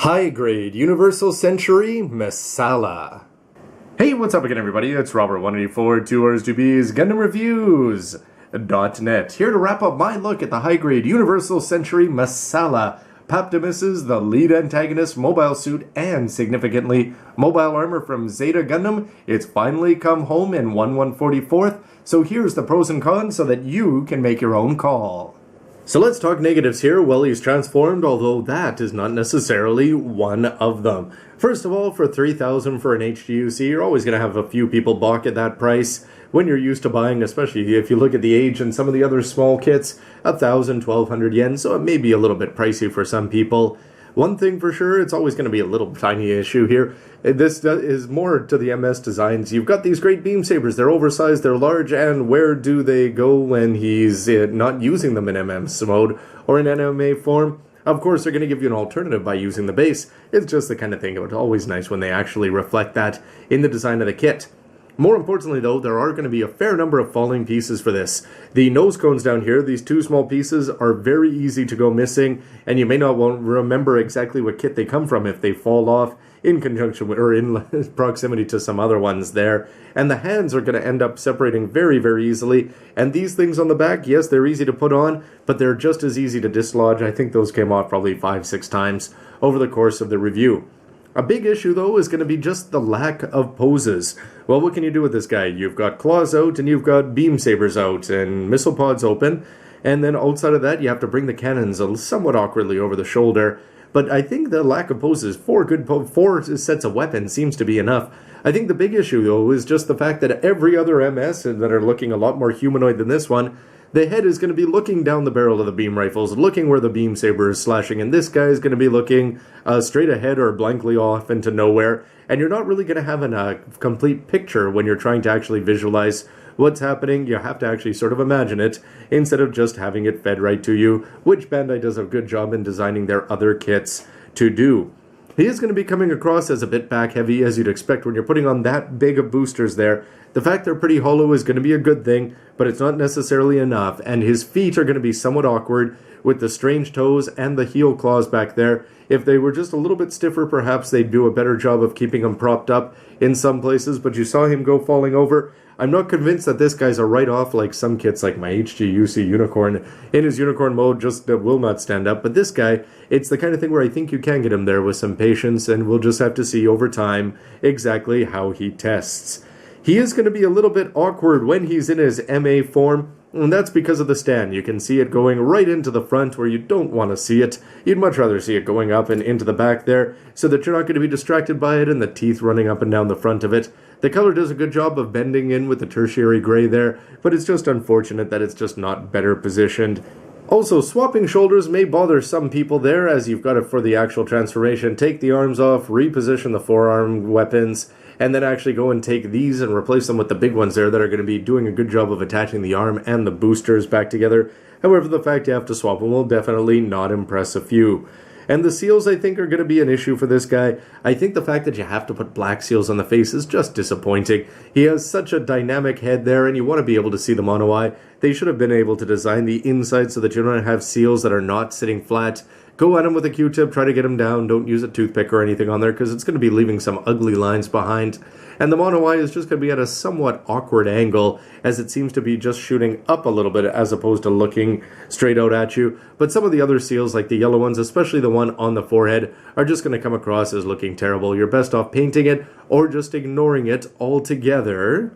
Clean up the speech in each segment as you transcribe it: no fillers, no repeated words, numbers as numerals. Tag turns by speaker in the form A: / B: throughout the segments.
A: High-grade Universal Century Messala. Hey, what's up again, everybody? It's Robert184, 2Rs2Bs, Gundam Reviews.net, here to wrap up my look at the high-grade Universal Century Messala. Paptimus is the lead antagonist mobile suit and, significantly, mobile armor from Zeta Gundam. It's finally come home in 1144th, so here's the pros and cons so that you can make your own call. So let's talk negatives here. Well, he's transformed, although that is not necessarily one of them. First of all, for $3,000 for an HGUC, you're always going to have a few people balk at that price when you're used to buying, especially if you look at the age and some of the other small kits, 1,000, 1,200 yen, so it may be a little bit pricey for some people. One thing for sure, it's always going to be a little tiny issue here. This is more to the MS designs. You've got these great beam sabers. They're oversized, they're large, and where do they go when he's not using them in MS mode or in NMA form? Of course, they're going to give you an alternative by using the base. It's just the kind of thing. It's always nice when they actually reflect that in the design of the kit. More importantly, though, there are going to be a fair number of falling pieces for this. The nose cones down here, these two small pieces, are very easy to go missing, and you may not remember exactly what kit they come from if they fall off in conjunction with, or in proximity to some other ones there. And the hands are going to end up separating very, very easily. And these things on the back, yes, they're easy to put on, but they're just as easy to dislodge. I think those came off probably 5-6 times over the course of the review. A big issue, though, is going to be just the lack of poses. Well, what can you do with this guy? You've got claws out, and you've got beam sabers out, and missile pods open, and then outside of that, you have to bring the cannons somewhat awkwardly over the shoulder. But I think the lack of poses, four sets of weapons seems to be enough. I think the big issue, though, is just the fact that every other MS that are looking a lot more humanoid than this one, the head is going to be looking down the barrel of the beam rifles, looking where the beam saber is slashing, and this guy is going to be looking straight ahead or blankly off into nowhere, and you're not really going to have a complete picture when you're trying to actually visualize what's happening. You have to actually sort of imagine it, instead of just having it fed right to you, which Bandai does a good job in designing their other kits to do. He is going to be coming across as a bit back heavy, as you'd expect when you're putting on that big of boosters there. The fact they're pretty hollow is going to be a good thing, but it's not necessarily enough, and his feet are going to be somewhat awkward with the strange toes and the heel claws back there. If they were just a little bit stiffer, perhaps they'd do a better job of keeping him propped up in some places, but you saw him go falling over. I'm not convinced that this guy's a write-off like some kits like my HGUC Unicorn. In his Unicorn mode, just will not stand up, but this guy, it's the kind of thing where I think you can get him there with some patience, and we'll just have to see over time exactly how he tests. He is going to be a little bit awkward when he's in his MA form, and that's because of the stand. You can see it going right into the front where you don't want to see it. You'd much rather see it going up and into the back there, so that you're not going to be distracted by it and the teeth running up and down the front of it. The color does a good job of bending in with the tertiary gray there, but it's just unfortunate that it's just not better positioned. Also, swapping shoulders may bother some people there, as you've got it for the actual transformation. Take the arms off, reposition the forearm weapons, and then actually go and take these and replace them with the big ones there that are going to be doing a good job of attaching the arm and the boosters back together. However, the fact you have to swap them will definitely not impress a few. And the seals, I think, are going to be an issue for this guy. I think the fact that you have to put black seals on the face is just disappointing. He has such a dynamic head there, and you want to be able to see the mono eye. They should have been able to design the inside so that you don't have seals that are not sitting flat. Go at him with a Q-tip, try to get him down. Don't use a toothpick or anything on there, because it's going to be leaving some ugly lines behind. And the mono eye is just going to be at a somewhat awkward angle, as it seems to be just shooting up a little bit as opposed to looking straight out at you. But some of the other seals, like the yellow ones, especially the one on the forehead, are just going to come across as looking terrible. You're best off painting it or just ignoring it altogether.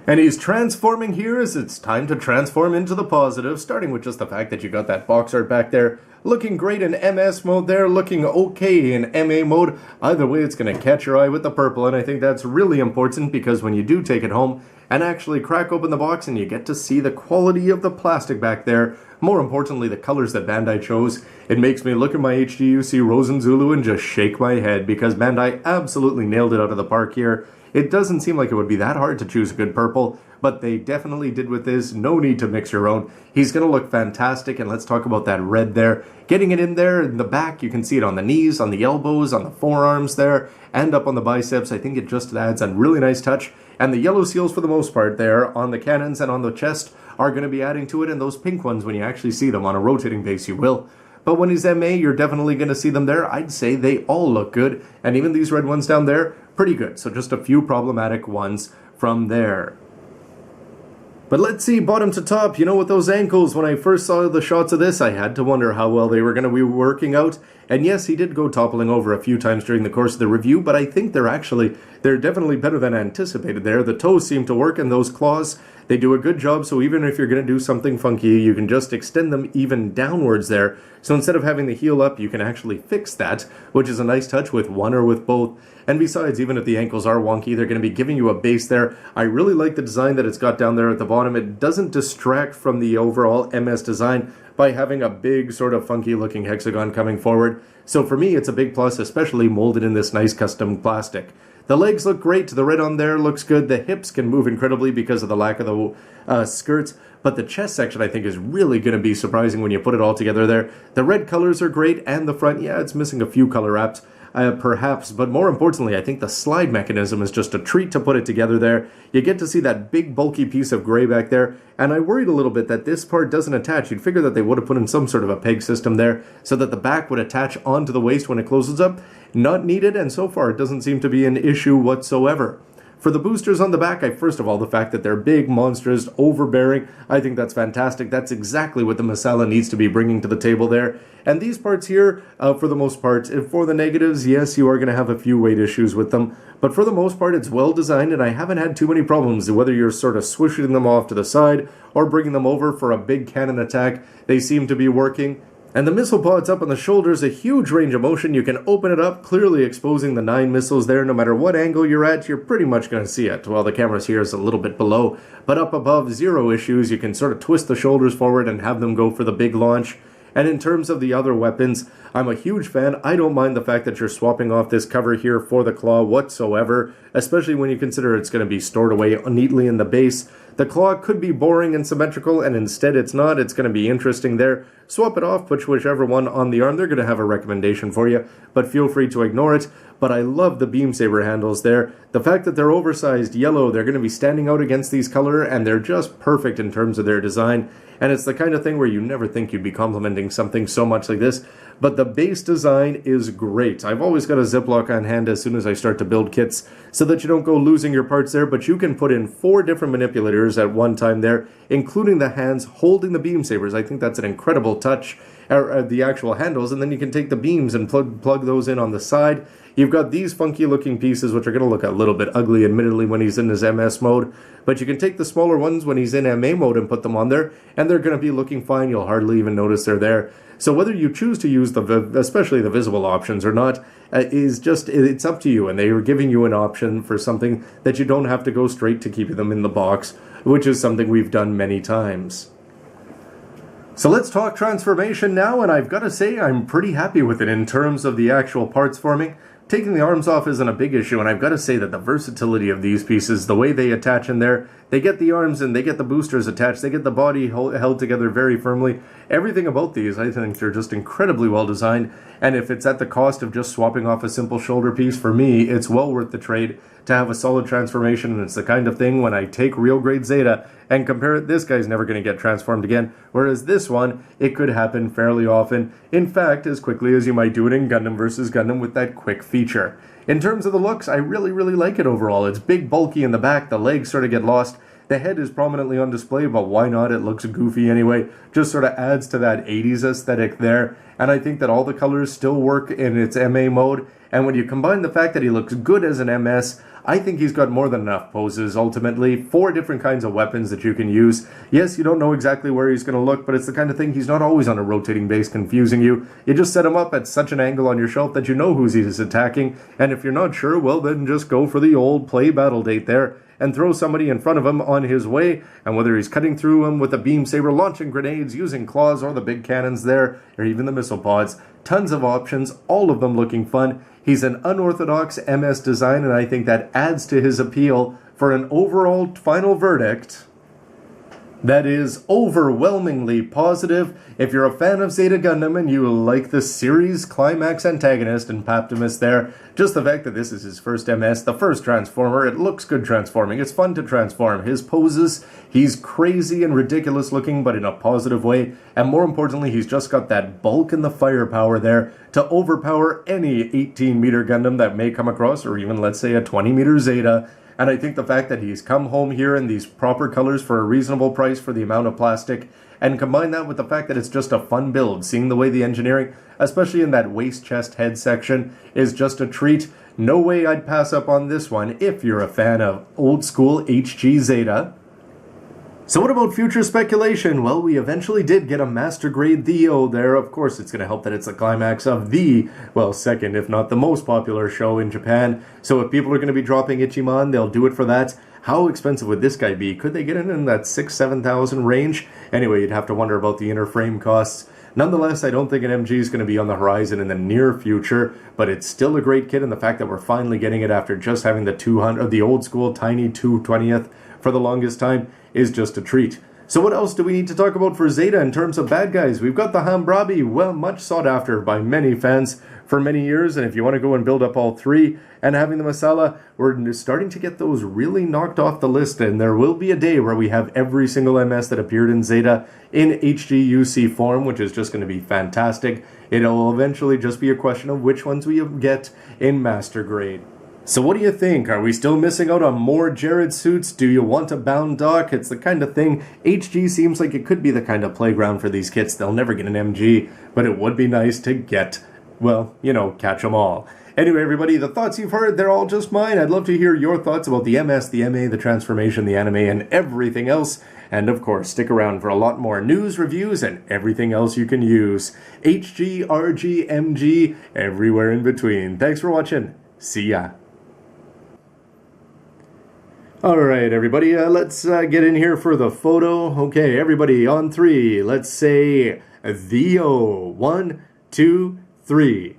A: And he's transforming here as it's time to transform into the positive, starting with just the fact that you got that box art back there, looking great in MS mode there, looking okay in MA mode. Either way, it's going to catch your eye with the purple, and I think that's really important because when you do take it home and actually crack open the box and you get to see the quality of the plastic back there, more importantly, the colors that Bandai chose, it makes me look at my HGUC Rosen Zulu and just shake my head because Bandai absolutely nailed it out of the park here. It doesn't seem like it would be that hard to choose a good purple, but they definitely did with this. No need to mix your own. He's going to look fantastic, and let's talk about that red there. Getting it in there in the back, you can see it on the knees, on the elbows, on the forearms there, and up on the biceps. I think it just adds a really nice touch. And the yellow seals, for the most part there, on the cannons and on the chest, are going to be adding to it, and those pink ones, when you actually see them on a rotating base, you will. but when he's MA, you're definitely going to see them there. I'd say they all look good, and even these red ones down there, pretty good. So just a few problematic ones from there. But let's see, bottom to top, you know, with those ankles, when I first saw the shots of this, I had to wonder how well they were going to be working out. And yes, he did go toppling over a few times during the course of the review, but I think they're definitely better than anticipated there. The toes seem to work, and those claws, they do a good job, so even if you're going to do something funky, you can just extend them even downwards there. So instead of having the heel up, you can actually fix that, which is a nice touch with one or with both. And besides, even if the ankles are wonky, they're going to be giving you a base there. I really like the design that it's got down there at the bottom. It doesn't distract from the overall MS design by having a big sort of funky looking hexagon coming forward. So for me, it's a big plus, especially molded in this nice custom plastic. The legs look great. The red on there looks good. The hips can move incredibly because of the lack of the skirts. But the chest section, I think, is really going to be surprising when you put it all together there. The red colors are great, and the front, yeah, it's missing a few color wraps. Perhaps, but more importantly, I think the slide mechanism is just a treat to put it together there. You get to see that big bulky piece of gray back there, and I worried a little bit that this part doesn't attach. You'd figure that they would have put in some sort of a peg system there so that the back would attach onto the waist when it closes up. Not needed, and so far it doesn't seem to be an issue whatsoever. For the boosters on the back, first of all, the fact that they're big, monstrous, overbearing, I think that's fantastic. That's exactly what the Messala needs to be bringing to the table there. And these parts here, for the most part, for the negatives, yes, you are going to have a few weight issues with them. But for the most part, it's well designed, and I haven't had too many problems. Whether you're sort of swishing them off to the side or bringing them over for a big cannon attack, they seem to be working. And the missile pods up on the shoulders, a huge range of motion. You can open it up, clearly exposing the 9 missiles there. No matter what angle you're at, you're pretty much going to see it. Well, the camera's here is a little bit below, but up above, zero issues. You can sort of twist the shoulders forward and have them go for the big launch. And in terms of the other weapons, I'm a huge fan. I don't mind the fact that you're swapping off this cover here for the claw whatsoever, especially when you consider it's going to be stored away neatly in the base. The claw could be boring and symmetrical, and instead it's not. It's going to be interesting there. Swap it off, put whichever one on the arm. They're going to have a recommendation for you, but feel free to ignore it. But I love the beam saber handles there. The fact that they're oversized yellow, they're going to be standing out against these color, and they're just perfect in terms of their design. And it's the kind of thing where you never think you'd be complimenting something so much like this. But the base design is great. I've always got a Ziploc on hand as soon as I start to build kits so that you don't go losing your parts there, but you can put in 4 different manipulators at one time there, including the hands holding the beam sabers. I think that's an incredible touch, the actual handles, and then you can take the beams and plug those in on the side. You've got these funky looking pieces, which are going to look a little bit ugly, admittedly, when he's in his MS mode, but you can take the smaller ones when he's in MA mode and put them on there, and they're going to be looking fine. You'll hardly even notice they're there. So whether you choose to use especially the visible options or not, it's up to you, and they are giving you an option for something that you don't have to go straight to keeping them in the box, which is something we've done many times. So let's talk transformation now, and I've got to say I'm pretty happy with it in terms of the actual parts forming. Taking the arms off isn't a big issue, and I've got to say that the versatility of these pieces, the way they attach in there, they get the arms and they get the boosters attached, they get the body held together very firmly. Everything about these, I think, are just incredibly well designed, and if it's at the cost of just swapping off a simple shoulder piece, for me, it's well worth the trade to have a solid transformation. And it's the kind of thing when I take real grade Zeta and compare it, this guy's never going to get transformed again, whereas this one, it could happen fairly often. In fact, as quickly as you might do it in Gundam vs. Gundam with that quick feature. In terms of the looks, I really like it overall. It's big, bulky in the back, the legs sort of get lost. The head is prominently on display, but why not? It looks goofy anyway. Just sort of adds to that 80s aesthetic there. And I think that all the colors still work in its MA mode. And when you combine the fact that he looks good as an MS, I think he's got more than enough poses, ultimately. 4 different kinds of weapons that you can use. Yes, you don't know exactly where he's going to look, but it's the kind of thing he's not always on a rotating base confusing you. You just set him up at such an angle on your shelf that you know who he's attacking. And if you're not sure, well, then just go for the old play battle date there and throw somebody in front of him on his way, and whether he's cutting through him with a beam saber, launching grenades, using claws, or the big cannons there, or even the missile pods, tons of options, all of them looking fun. He's an unorthodox MS design, and I think that adds to his appeal. For an overall final verdict, That is overwhelmingly positive. If you're a fan of Zeta Gundam and you like the series climax antagonist and Paptimus there, just the fact that this is his first MS, the first Transformer, it looks good transforming. It's fun to transform. His poses, he's crazy and ridiculous looking, but in a positive way. And more importantly, he's just got that bulk and the firepower there to overpower any 18-meter Gundam that may come across, or even, let's say, a 20-meter Zeta. And I think the fact that he's come home here in these proper colors for a reasonable price for the amount of plastic, and combine that with the fact that it's just a fun build, seeing the way the engineering, especially in that waist chest head section, is just a treat. No way I'd pass up on this one if you're a fan of old school HG Zeta. So what about future speculation? Well, we eventually did get a master grade Theo there. Of course, it's going to help that it's the climax of the, well, second, if not the most popular show in Japan. So if people are going to be dropping Ichiman, they'll do it for that. How expensive would this guy be? Could they get it in that 6,000-7,000 range? Anyway, you'd have to wonder about the inner frame costs. Nonetheless, I don't think an MG is going to be on the horizon in the near future, but it's still a great kit, and the fact that we're finally getting it after just having the 200, the old school tiny 220th for the longest time is just a treat. So what else do we need to talk about for Zeta in terms of bad guys? We've got the Hambrabi, well, much sought after by many fans for many years, and if you want to go and build up all three, and having the Messala, we're starting to get those really knocked off the list, and there will be a day where we have every single MS that appeared in Zeta in HGUC form, which is just going to be fantastic. It'll eventually just be a question of which ones we get in Master Grade. So what do you think? Are we still missing out on more Jared suits? Do you want a bound dock? It's the kind of thing, HG seems like it could be the kind of playground for these kits. They'll never get an MG, but it would be nice to get, well, you know, catch them all. Anyway, everybody, the thoughts you've heard, they're all just mine. I'd love to hear your thoughts about the MS, the MA, the transformation, the anime, and everything else. And of course, stick around for a lot more news, reviews, and everything else you can use. HG, RG, MG, everywhere in between. Thanks for watching. See ya. Alright, everybody, let's get in here for the photo. Okay, everybody, on three. Let's say Theo. 1, 2, 3.